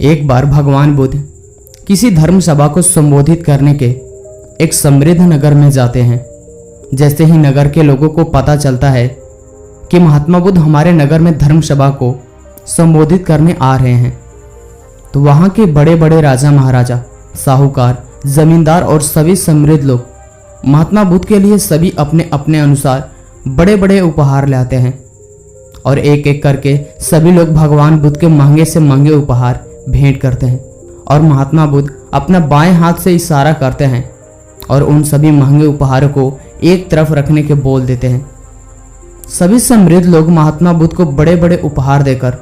एक बार भगवान बुद्ध किसी धर्म सभा को संबोधित करने के एक समृद्ध नगर में जाते हैं। जैसे ही नगर के लोगों को पता चलता है कि महात्मा बुद्ध हमारे नगर में धर्म सभा को संबोधित करने आ रहे हैं, तो वहाँ के बड़े बड़े राजा महाराजा, साहूकार, जमींदार और सभी समृद्ध लोग महात्मा बुद्ध के लिए सभी अपने अपने अनुसार बड़े बड़े उपहार लाते हैं और एक एक करके सभी लोग भगवान बुद्ध के महंगे से महंगे उपहार भेंट करते हैं और महात्मा बुद्ध अपना बाएं हाथ से इशारा करते हैं और उन सभी महंगे उपहारों को एक तरफ रखने के बोल देते हैं। सभी समृद्ध लोग महात्मा बुद्ध को बड़े बड़े उपहार देकर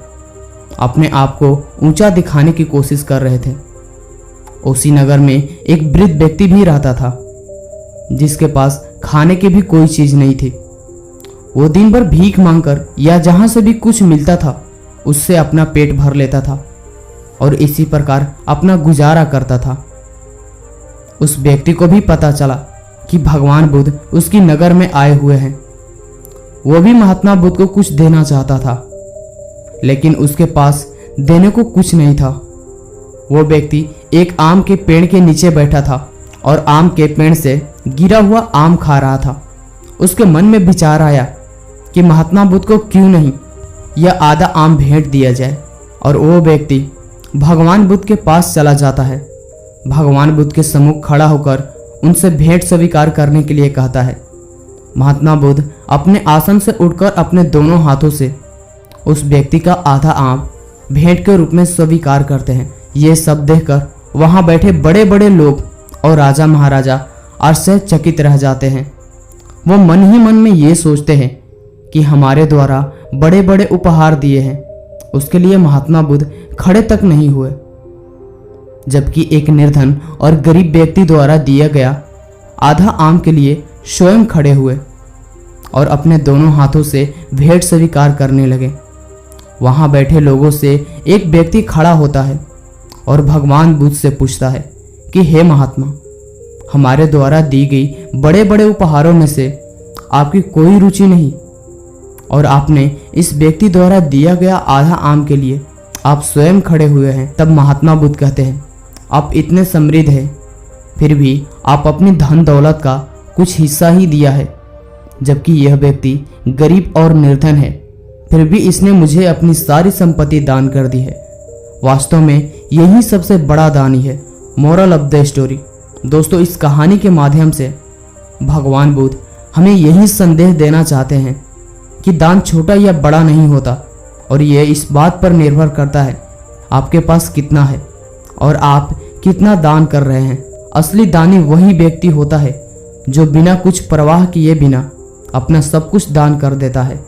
अपने आप को ऊंचा दिखाने की कोशिश कर रहे थे। उसी नगर में एक वृद्ध व्यक्ति भी रहता था जिसके पास खाने की भी कोई चीज नहीं थी। वो दिन भर भीख मांगकर या जहां से भी कुछ मिलता था उससे अपना पेट भर लेता था और इसी प्रकार अपना गुजारा करता था। उस व्यक्ति को भी पता चला कि भगवान बुद्ध उसकी नगर में आए हुए हैं। वो भी महात्मा बुद्ध को कुछ देना चाहता था, लेकिन उसके पास देने को कुछ नहीं था। वो व्यक्ति एक आम के पेड़ के नीचे बैठा था और आम के पेड़ से गिरा हुआ आम खा रहा था। उसके मन में विचार आया कि महात्मा बुद्ध को क्यों नहीं यह आधा आम भेंट दिया जाए, और वो व्यक्ति भगवान बुद्ध के पास चला जाता है। भगवान बुद्ध के सम्मुख खड़ा होकर उनसे भेंट स्वीकार करने के लिए कहता है। महात्मा बुद्ध अपने आसन से उठकर अपने दोनों हाथों से उस व्यक्ति का आधा आम भेंट के रूप में स्वीकार करते हैं। ये सब देखकर वहां बैठे बड़े बड़े लोग और राजा महाराजा आश्चर्यचकित रह जाते हैं। वो मन ही मन में ये सोचते हैं कि हमारे द्वारा बड़े बड़े उपहार दिए हैं, उसके लिए महात्मा बुद्ध खड़े तक नहीं हुए, जबकि एक निर्धन और गरीब व्यक्ति द्वारा दिया गया आधा आम के लिए स्वयं खड़े हुए और अपने दोनों हाथों से भेंट स्वीकार करने लगे। वहां बैठे लोगों से एक व्यक्ति खड़ा होता है और भगवान बुद्ध से पूछता है कि हे महात्मा, हमारे द्वारा दी गई बड़े बड़े उपहारों में से आपकी कोई रुचि नहीं और आपने इस व्यक्ति द्वारा दिया गया आधा आम के लिए आप स्वयं खड़े हुए हैं। तब महात्मा बुद्ध कहते हैं, आप इतने समृद्ध हैं, फिर भी आप अपनी धन दौलत का कुछ हिस्सा ही दिया है, जबकि यह व्यक्ति गरीब और निर्धन है, फिर भी इसने मुझे अपनी सारी संपत्ति दान कर दी है। वास्तव में यही सबसे बड़ा दानी है। Moral of the story. दोस्तों, इस कहानी के माध्यम से भगवान बुद्ध हमें यही संदेश देना चाहते हैं कि दान छोटा या बड़ा नहीं होता, और यह इस बात पर निर्भर करता है आपके पास कितना है और आप कितना दान कर रहे हैं। असली दानी वही व्यक्ति होता है जो बिना कुछ परवाह किए बिना अपना सब कुछ दान कर देता है।